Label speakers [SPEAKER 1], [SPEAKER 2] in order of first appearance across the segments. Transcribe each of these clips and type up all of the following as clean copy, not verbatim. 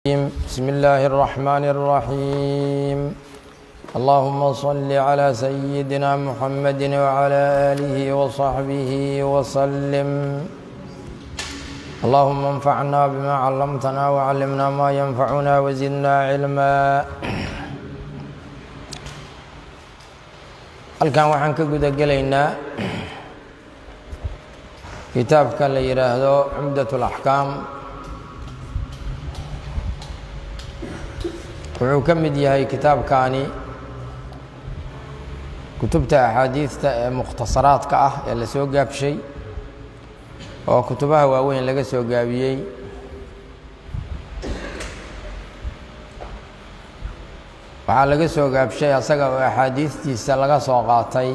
[SPEAKER 1] بسم الله الرحمن الرحيم. اللهم صل على سيدنا محمد وعلى آله وصحبه وسلم. اللهم انفعنا بما علمتنا وعلمنا ما ينفعنا وزدنا علما. halkan waxaan ka guda gelaynaa kitaabka la yiraahdo Cumdatul Ahkam. wuxuu ka mid yahay kitaabkaani kutubta axaadiista ee mukhtasaraadka ah ee la soo gaabshay oo kutubaha waaweyn laga soo gaabiyey. waxaa laga soo gaabshay asaga oo axaadiistiisa laga soo qaatay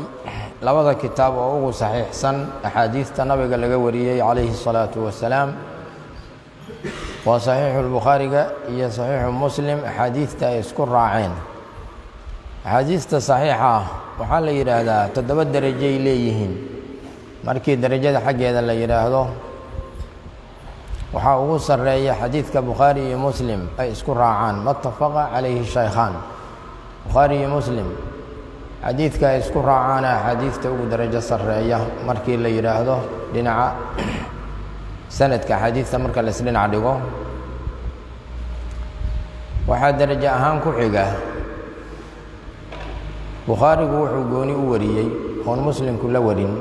[SPEAKER 1] labada kitaab oo ugu saxiixsan axaadiista nabiga laga wariyey calayhi salaatu wasalaam, waa saxiixu lbukhaariga iyo saxiixu muslim. axaadiista ay isku raaceen. axaadiista saxiixa ah waxaa la yidhaahdaa 7 derajay leeyihiin. markii derajada xaggeeda la yidhaahdo waxaa ugu sarreeya xadiidka bukhaari iyo muslim ay isku raacaan, matafaqa calayhi shaykhaan. bukhaari iyo muslim xadiidka ay isku raacaana axaadiista ugu darajo sarreeya markii la yidhaahdo dhinaca sanadka axaadiista. marka la isdhinac dhigo waxaa darajo ahaan ku xiga bukhaarigu wuxuu gooni u wariyey oon muslimku la warin.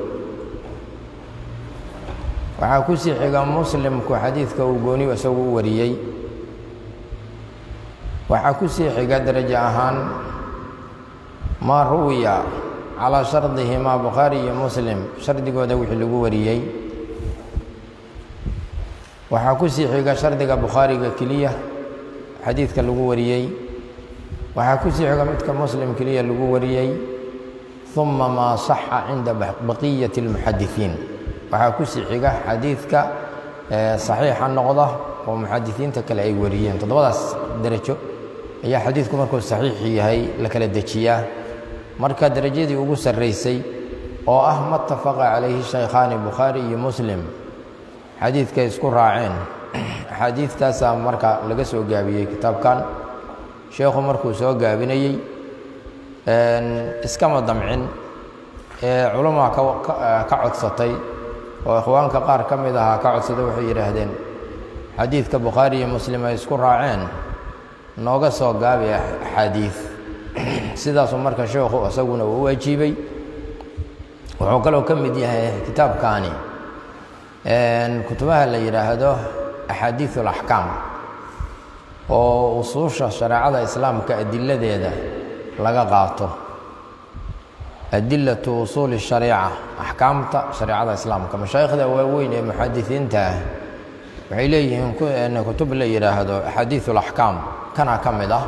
[SPEAKER 1] waxaa ku sii xiga muslimku xadiidka uu gooni isagu u wariyey. waxaa ku sii xiga darajo ahaan maa ruwiya calaa shardihimaa bukhaari iyo muslim, shardigooda wixii lagu wariyey. waxaa ku sii xiga shardiga bukhaariga keliya xadiidka lagu wariyey. waxaa ku sii xiga midka muslim keliya lagu wariyey. uma maa saxa cinda baqiyati اlmuxadisiin. waxaa ku sii xiga xadiidka saxiixa noqda oo muxadisiinta kale ay wariyeen. 7daas darajo ayaa xadiidku markuu saxiix yahay la kala dejiyaa. marka darajadii ugu sarraysay oo ah matafaqa calayhi shaykhaani bukhaari iyo muslim xadiidkay isku raaceen, axaadiistaasaa marka laga soo gaabiyey kitaabkan. sheekhu markuu soo gaabinayey iskama damcin culamaa ka codsatay oo ikhwaanka qaar ka mid ahaa ka codsaday. waxay yidhaahdeen xadiidka bukhaari iyo muslim ay isku raaceen nooga soo gaabi axaadiis. sidaasuu marka sheekhu isaguna uu waajibay. wuxuu kaloo ka mid yahay kitaabkaani kutubaha la yidhaahdo axaadiiث اlaxkaam oo usuusha shareecada islaamka adiladeeda laga qaato. adilatu usuuli الshariica, axkaamta shareecada islaamka. mashaayikhda waaweyn ee muxadisiinta ah waxay leeyihiin kutub la yidhaahdo axaadiiث اlaxkaam. kana ka mid ah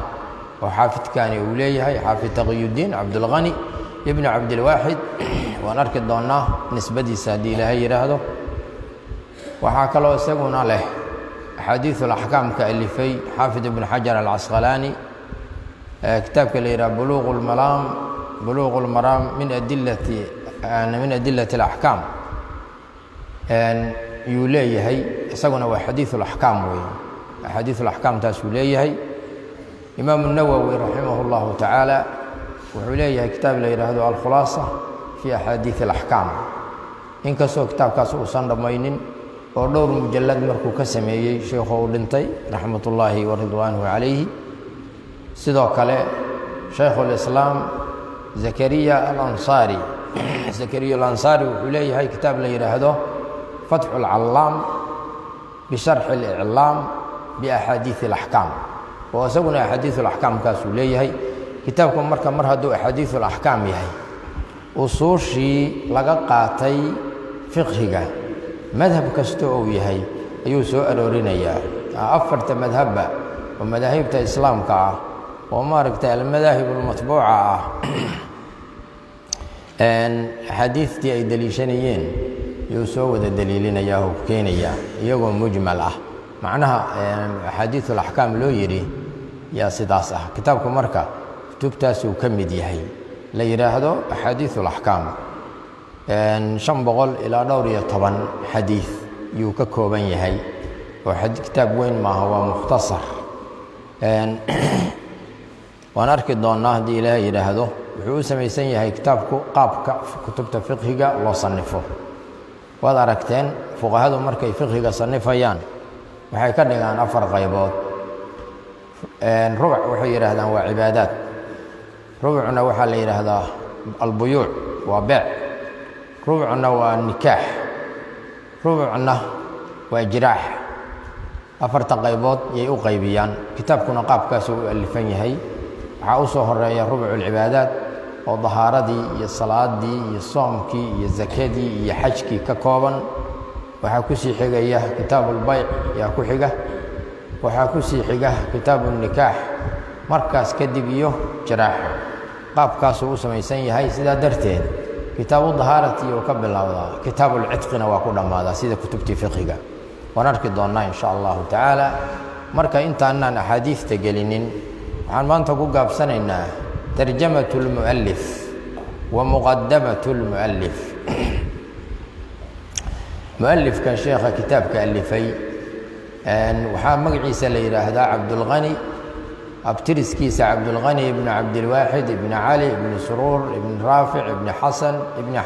[SPEAKER 1] oo xaafidkani uu leeyahay, xaafid taqiyudiin cabdulghani ibnu cabdilwaaxid. waan arki doonaa nisbadiisa haddii ilaahay yidhaahdo. waxaa kaloo isaguna leh axaadiiث اlaxkaamka alifay xaafid ibn xajar alcasqalaani, kitaabka la yidhaha buluuq اlmaraam min adilati اlaxkaam yuu leeyahay. isaguna waa xadiiث اlaxkaam weeye. axaadiiث اlaxkaamtaasuu leeyahay. imaam الnawowi raximah اllahu tacaala wuxuu leeyahay kitaab la yidhaahdo alkhulaasa fi axaadiiث اlaxkaam. inkastoo kitaabkaas uusan dhammaynin oo dhowr mujallad markuu ka sameeyey sheekhu uu dhintay raxmat ullaahi wa ridwaanuhu calayhi. sidoo kale shaykhulislaam zakariya alansaari wuxuu leeyahay kitaab la yidhaahdo fatxu اlcallaam bisharxi اliclaam biaxaadiiث اlaxkaam, oo isaguna axaadiiث اlaxkaamkaasuu leeyahay. kitaabku marka mar hadduu axaadiiث اlaxkaam yahay, usuushii laga qaatay fiqhiga madhab kasta uu yahay ayuu soo aroorinayaa. 4 madhabba oo madaahibta islaamka ah oo maaragtay almadaahib almatbuuca ah axaadiistii ay daliishanayeen yuu soo wada daliilinayaa oo keenayaa iyagoo mujmal ah. macnaha axaadiiث اlaxkaam loo yidhi yaa sidaas ah. kitaabku marka kutubtaasuu ka mid yahay la yidhaahdo axaadiiث اlaxkaam. 500 ilaa dhowr iyo 10 xadiiث yuu ka kooban yahay oo kitaab weyn maaha, waa mukhtasar waan arki doonnaa haddii ilaahay yidhaahdo wuxuu u samaysan yahay kitaabku qaabka kutubta fiqhiga loo sannifo. waad aragteen fuqahadu markay fiqhiga sannifayaan waxay ka dhigaan 4 qaybood. rubuc waxay yidhaahdaan waa cibaadaad, rubucna waxaa la yidhaahdaa albuyuuc waa beec, rubucna waa nikaax, rubucna waa jiraax. 4 qaybood yay u qaybiyaan. kitaabkuna qaabkaasuu u alifan yahay. waxaa u soo horeeya rubuculcibaadaad oo dahaaradii iyo salaadii iyo soomkii iyo zakadii iyo xajkii ka kooban. waxaa ku sii xigaya kitaabulbayc yaa ku xiga, waxaa ku sii xiga kitaabunikaax, markaas kadib iyo jiraaxa. qaabkaasuu u samaysan yahay. sidaa darteed kitaabu dahaarati uu ka bilowdaa, kitaabulcidqina waa ku dhammaadaa sida kutubtii fiqhiga. waan arki doonnaa in sha allahu tacaala. marka intaanaan axaadiista gelinin waxaan maanta ku gaabsanaynaa tarjamatu lmu'alif wa muqadamatu lmu'alif. mu'alifkan sheekha kitaabka alifay waxaa magaciisa la yidhaahdaa cabdulqani, abtiriskiisa cabdulqani ibni cabdilwaaxid ibni cali ibni suruur ibni raafic ibni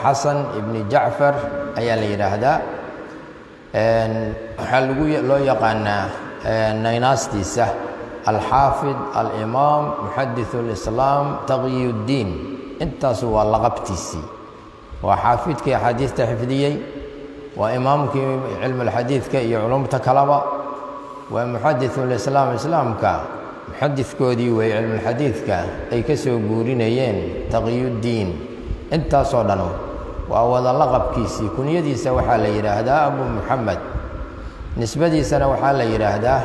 [SPEAKER 1] xasan ibni jacfar ayaa la yidhaahdaa. waxaa loo yaqaanaa naynaastiisa alxaafid alimaam muxadithu lislaam taqiyuddiin. intaasu waa laqabtiisii. waa xaafidkii axaadiista xifdiyey, waa imaamkii cilmu lxadiidka iyo culumta kaleba, waa muxadithu lislaam, islaamka muxadidkoodii wey cilmulxadiidka ay ka soo guurinayeen taqiyuddiin. intaasoo dhan waa wada laqabkiisii. kunyadiisa waxaa la yidhaahdaa abu muxamed, nisbadiisana waxaa la yidhaahdaa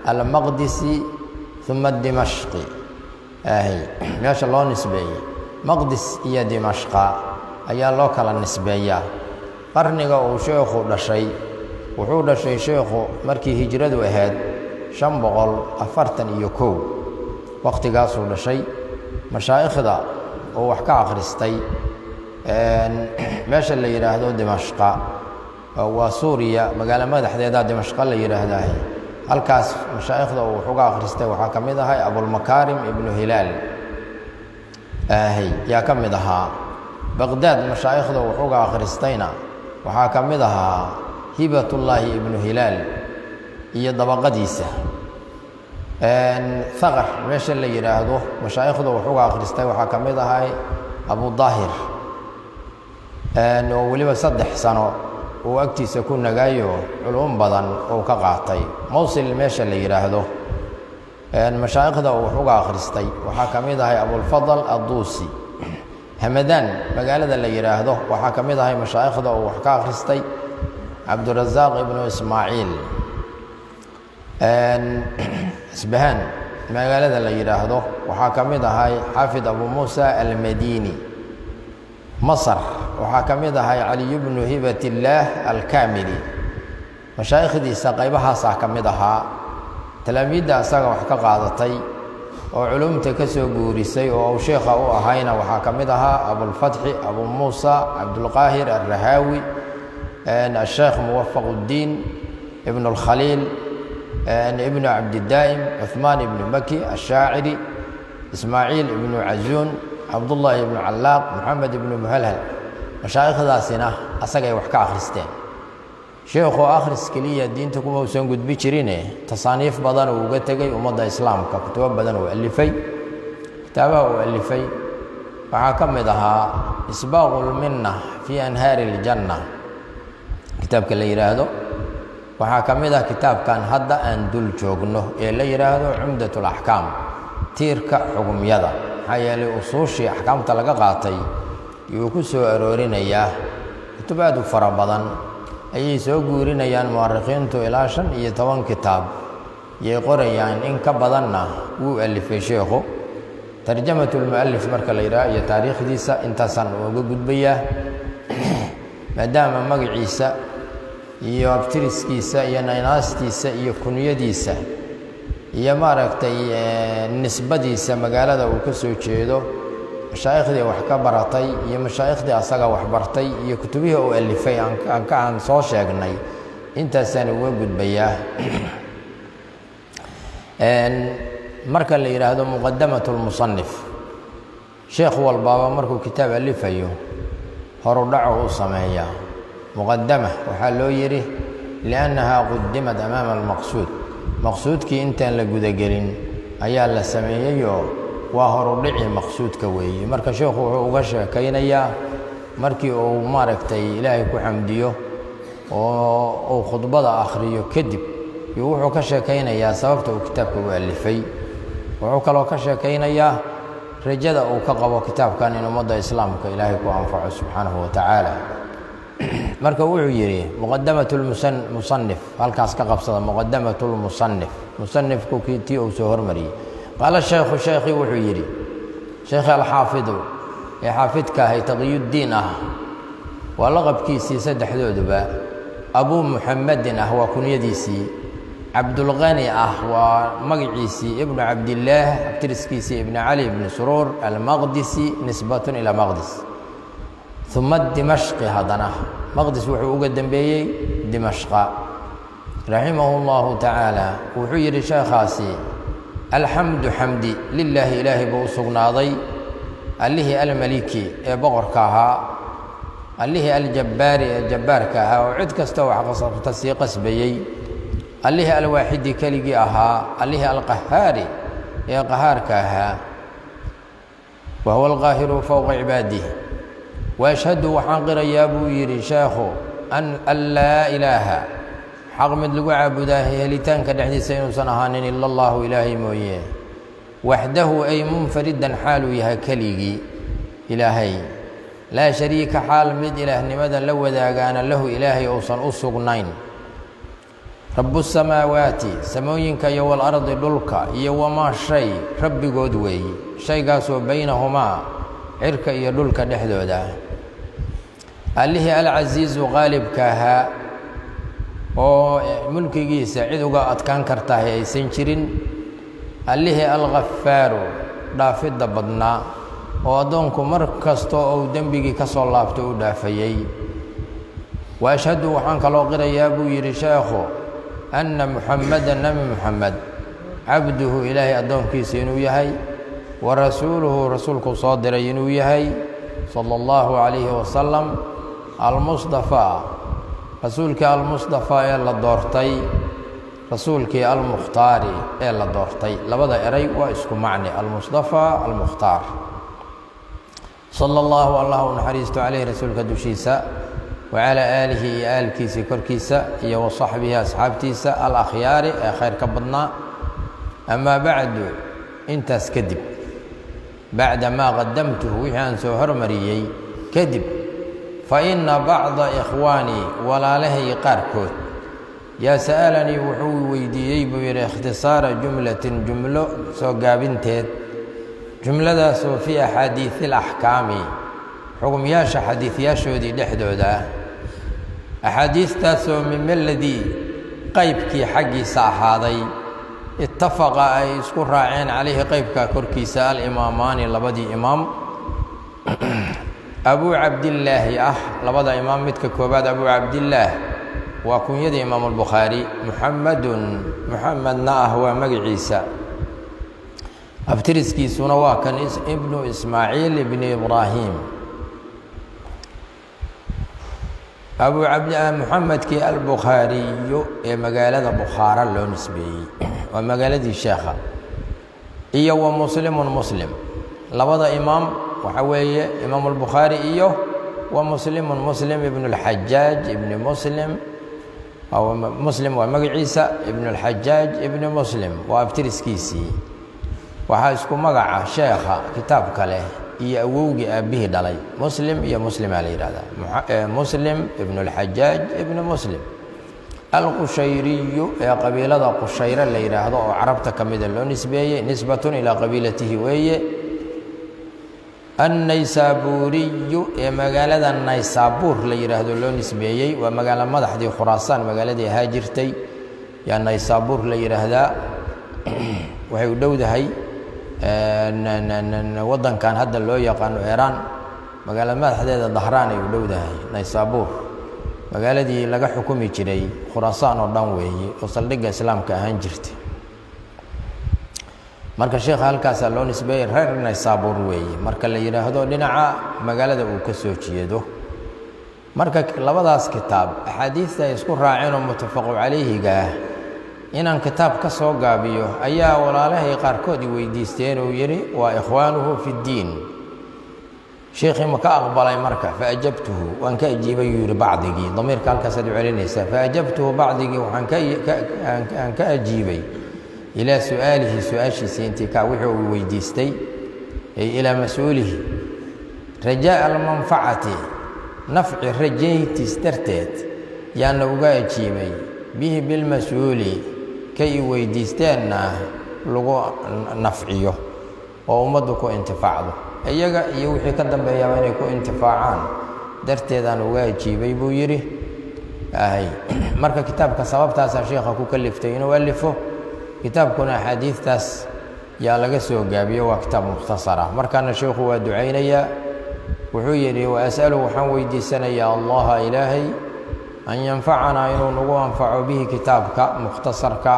[SPEAKER 1] almaqdisi uma dimashqi. meesha loo nisbeeyey maqdis iyo dimashqa ayaa loo kala nisbeeyaa. qarniga uu sheekhu dhashay, wuxuu dhashay sheekhu markii hijradu ahayd 541 wakhtigaasuu dhashay. mashaa'ikhda oo wax ka akhristay meesha la yidhaahdo dimashqa waa suuriya, magaalo madaxdeeda dimashqa la yidhaahdaa. halkaas mashaa'ikhda uu wax uga akhristay waxaa ka mid ahay abulmakaarim ibnu hilaal yaa ka mid ahaa. baqdaad mashaa'ikhda wax uga akhristayna waxaa ka mid ahaa hibatullaahi ibnu hilaal iyo dabaqadiisa. haqar meesha la yidhaahdo mashaa'ikhda wax uga akhristay waxaa ka mid ahay abu daahir oo weliba 3 sano uu agtiisa ku nagaayo culum badan uu ka qaatay. mawsil meesha la yidhaahdo mashaa'ikhda uu wax uga akhristay waxaa ka mid ahay abulfadl adduusi. hamadaan magaalada la yidhaahdo waxaa ka mid ahay mashaa'ikhda uu wax ka akhristay cabdurasaaq ibnu ismaaciil. isbahaan magaalada la yidhaahdo waxaa ka mid ahay xaafid abu muusa almadini. masar waxaa ka mid ahay caliy bnu hibatillaah alkaamili. mashaa'ikhdiisa qaybahaasaa ka mid ahaa. talaamiidda asaga wax ka qaadatay oo culumta ka soo guurisay oo uu sheekha u ahayna waxaa ka mid ahaa abulfatxi abu muusa cabdulqaahir alrahaawi, asheekh muwafaquddiin ibnu alkhaliil ibnu cabdidaa'im, cuhmaan ibnu maki ashaaciri, ismaaciil ibnu cazuun, cabdullaahi ibnu callaaq, moxamed ibnu muhalhal. mashaa'ikhdaasina asagay wax ka akhristeen. sheekhu akhris keliya diinta kuma uusan gudbi jirine tasaaniif badan uu uga tegey ummadda islaamka. kutubo badan uu alifay. kitaabaha uu alifay waxaa ka mid ahaa isbaaqulminna fii anhaari iljanna kitaabka la yidhaahdo. waxaa ka mid ah kitaabkan hadda aan dul joogno ee la yidhaahdo cumdatulaxkaam, tiirka xugumyada. maxaa yeelay usuushii axkaamta laga qaatay yuu ku soo aroorinayaa. kutub aad u fara badan ayay soo guurinayaan mu'arikhiintu, ilaa 15 kitaab yay qorayaan. in ka badanna wuu alifay sheekhu. tarjamatulmu'alif marka la yidhaha iyo taariikhdiisa intaasaan uga gudbayaa maadaama magaciisa iyo abtiriskiisa iyo naynaastiisa iyo kunyadiisa iyo maaragtay nisbadiisa magaalada uu ka soo jeedo, mashaaikhdii wax ka baratay iyo mashaaikhdii asaga wax bartay iyo kutubihii uu alifay aan soo sheegnay, intaasaan uga gudbayaa. marka la yiraahdo muqaddamatu al-musannif sheekh walbaaba markuu kitaab alifayo horu dhaco u sameeyaa muqaddama waxa loo yiri li'annaha quddimat amama al-maqsuud maqsuudkii intaan la gudagelin ayaa la sameeyayo waa horu dhici maqsuudka weeye marka sheekhu wuxuu uga sheekaynayaa markii uu maaragtay ilaahay ku xamdiyo oo khudbada akhriyo kadib wuxuu ka sheekaynayaa sababta uu kitaabka u alifay wuxuu kaloo ka sheekaynayaa rajada uu ka qabo kitaabkan in ummadda islaamka ilaahay ku anfaco subxaanahu wa tacaala marka wuxuu yiri muqaddamatul musannif halkaas ka qabsada muqaddamatul musannif musannifku kii uu soo hormariyay qala sheekhi wuxuu yiri sheekh al-xaafid ee xaafidka hay taqiyuddin waa laqabkiisii saddexdooduba abu muhammadin waa kunyadiisii abdul ghani waa magaciisii ibnu abdillah abtiriskiisii ibnu ali ibn surur al-maqdisi nisbatun ila maqdis thumma dimashq hadana maqdis wuxuu uga dambeeyay dimashq rahimahullahu ta'ala wuxuu yiri sheekhaasi alhamdu hamdi lillahi ilahi buu sugnaaday alihi al-maliki ee boqorka ahaa alihi al-jabbaari ee jabbaarka ahaa oo cid kasta wax qasabta si qasbayay alihi al-waahidi kaligi ahaa alihi al-qahhaari ee qahaarka ahaa wa huwa al-qaahiru fawqa ibaadihi wa ashhadu wa qiraya buu yiri sheekhu an la ilaha xaq mid lagu caabudaa helitaanka dhexdiisa inuusan ahaanin illa allah ilaahi mooyee wahdahu ay munfaridan xaalu yahay kaligi ilaahay la shariika xaal mid ilaahnimada la wadaagaana lahu ilaahay uusan u sugnayn rabbu samaawaati samooyinka iyo wal ardi dhulka iyo wama shay rabbigood weeye shaygaasoo baynahumaa cirka iyo dhulka dhexdooda alihi al-aziizu qaalibka ahaa oo mulkigiisa cid uga adkaan kartaa aysan jirin alihi al-ghaffaaru dhaafidda badnaa oo adoonku mar kasto oo dambigi ka soo laabto u dhaafayay wa ashhadu waxaan kaloo qirayaa buu yiri sheekhu anna muhammadan nabi muhammad abduhu ilaahi adoonkiisa inuu yahay wa rasuuluhu rasuulku soo diray inuu yahay sallallahu alayhi wa sallam al-mustafa rasuulka al-mustafa ee la doortay rasuulkii al-mukhtaari ee la doortay labada eray waa isku macne al-mustafa al-mukhtaar sallallahu allahu naxariistu calayhi rasuulka dushiisa wa ala aalihi iyo aalkiisii korkiisa iyo wa saxbihi asxaabtiisa al-akhyaari ee khayr ka badnaa amaa bacdu intaas kadib bacda maa qaddamtuhu wixii aan soo hormariyey kadib fa inna bacda ikhwaanii walaalahay qaarkood yaa sa'alanii wuxuu weydiiyey buu yidhi ikhtisaara jumlatin jumlo soo gaabinteed jumladaasoo fi axaadiisi alaxkaami xugumyaasha xadiidyaashoodii dhexdooda axaadiistaasoo mimaladii qaybkii xaggiisa ahaaday ittafaqa ay isku raaceen calayhi qaybka korkiisa alimaamaani labadii imaam abuu cabdillaahi labada imaam midka koobaad abuu cabdillaah waa kunyadii imaam al-bukhaari muxamedna waa magaciisa abtiriskiisuna waa kan ibnu ismaaciil ibni ibraahim abuu cabdillaah muxamedkii al-bukhaariyo ee magaalada bukhaara loo nisbeeyey waa magaaladii sheekha iyo wa muslimun muslim labada imaam waxa weeye imaam al-bukhaari iyo wa muslimun muslim ibnu al-xajaaj ibni muslim مسلم ومجعيسى ابن الحجاج ابن مسلم وابترسكيسي وحاسكو مقع شيخة كتاب كله يأووغي أبيه دلي مسلم يا مسلم عليه هذا مسلم ابن الحجاج ابن مسلم القشيري يا قبيلة قشيرة اللي هذا عربت كمدة له نسبة إلى قبيلته وهي النيسابوري يا مقالة النيسابور اللي يرهدو له نسبيي ومقالة مدح دي خراسان مقالة دي هاجرتي يا النيسابور اللي يرهدا وهي ودودة هي وضن كان هذا اللي يقان إيران مقالة مدح دي ظهراني ودودة هي نيسابور مقالة دي لقى حكومي جري خراسان ودنوي وصل لقى إسلام كهانجرتي marka sheekha halkaasaa loo nisbeeyey reer Naysaabuur weeye marka la yidhaahdo dhinaca magaalada uu ka soo jeedo marka labadaas kitaab axaadiista ay isku raaceen oo muttafaqu calayhiga ah inaan kitaab ka soo gaabiyo ayaa walaalahay qaarkood i weydiisteen oo yidhi waa ikhwaanuhu fi ddiin sheekhii ma ka aqbalay marka faajabtuhu waan ka ajiibay yuu yidhi bacdigii damiirka halkaasaad u celinaysaa faajabtuhu bacdigii waxaan ka ajiibay ilaa su'aalihi su-aashiisii intii kaa wixii uu weydiistay ay ilaa mas-uulihi rajaa'a almanfacati nafci rajayntiis darteed yaana uga ajiibay bihi bilmas-uuli kay i weydiisteenna lagu nafciyo oo ummaddu ku intifaacdo iyaga iyo wixii ka dambeeyaba inay ku intifaacaan darteedaan uga ajiibay buu yidhi marka kitaabka sababtaasaa sheekha ku kaliftay inuu alifo kitaabkuna axaadiidtaas yaa laga soo gaabiyo waa kitaab mukhtasar ah markaana sheekhu waa ducaynayaa wuxuu yidhi waas'alu waxaan weydiisanayaa allaha ilaahay an yanfacanaa inuu nagu anfaco bihi kitaabka mukhtasarka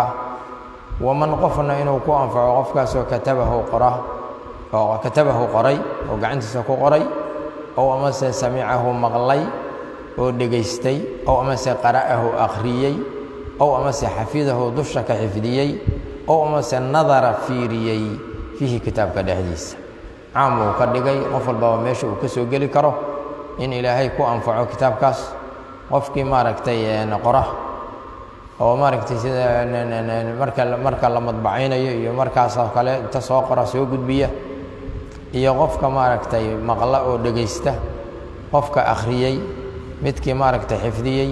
[SPEAKER 1] waman qofna inuu ku anfaco qofkaasoo katabahu qoray oo gacantiisa ku qoray ow amase samicahu maqlay oo dhegaystay ow amase qara'ahu akhriyey ow amase xafidahu dusha ka xifdiyey ow amase nadara fiiriyey fiihi kitaabka dhexdiisa caam uu ka dhigay qof walbaba meesha uu ka soo geli karo in ilaahay ku anfaco kitaabkaas qofkii maaragtay qora oo maaragtay sida marka la madbacaynayo iyo markaasoo kale inta soo qora soo gudbiya iyo qofka maaragtay maqla oo dhegaysta qofka akhriyey midkii maaragtay xifdiyey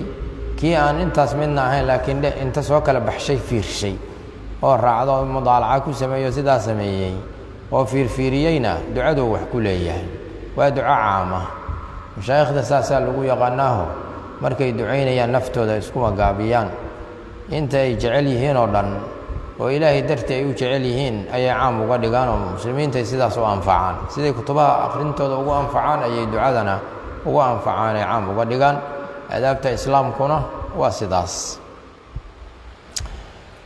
[SPEAKER 1] kii aan intaas midna ahayn laakiin inta soo kala baxshay fiirshay oo raacdo mudaalaca ku sameeyo sidaa sameeyey oo fiirfiiriyeyna ducaduu wax ku leeyahay waa duco caama mashaayikhda saasaa lagu yaqaanaaho markay ducaynayaan naftooda iskuma gaabiyaan inta ay jecel yihiin oo dhan oo ilaahay dartii ay u jecel yihiin ayay caam uga dhigaan oo muslimiinta ay sidaas u anfacaan siday kutubaha akhrintooda ugu anfacaan ayay ducadana ugu anfacaan ay caam uga dhigaan adaabta islaamkuna waa sidaas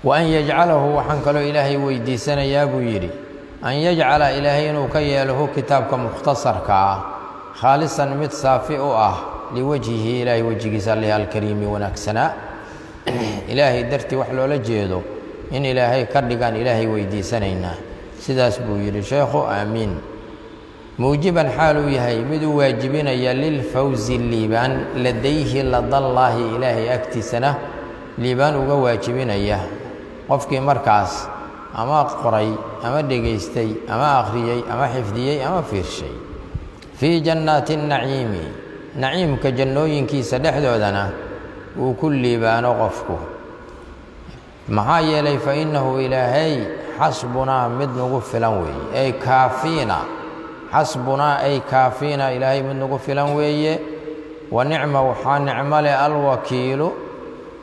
[SPEAKER 1] wa an yajcalahu waxaan kaloo ilaahay weydiisanayaa buu yidhi an yajcala ilaahay inuu ka yeelo kitaabka mukhtasarka ah khaalisan mid saafi u ah liwajhihi ilaahay wejigiisa alleh alkariimi wanaagsanaa ilaahay dartii wax loola jeedo in ilaahay ka dhigaan ilaahay weydiisanaynaa sidaas buu yidhi sheekhu aamiin muujiban xaaluu yahay mid u waajibinaya lilfawzi liibaan ladayhi ladallaahi ilaahay agtiisana liibaan uga waajibinaya qofkii markaas ama qoray ama dhegaystay ama akhriyey ama xifdiyey ama fiirshay fii jannaati naciimi naciimka jannooyinkiisa dhexdoodana uu ku liibaano qofku maxaa yeelay fa innahu ilaahay xasbunaa mid nagu filan weeye ay kaafiina xasbunaa ay kaafiina ilaahay mid nagu filan weeye wa nicma waxaa nicmo leh alwakiilu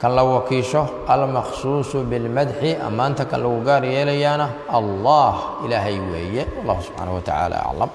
[SPEAKER 1] kan la wakiisho almakhsuusu bilmadxi ammaanta kan lagu gaar yeelayaana allah ilaahay weeye wallahu subxaanahu wa tacaala aclam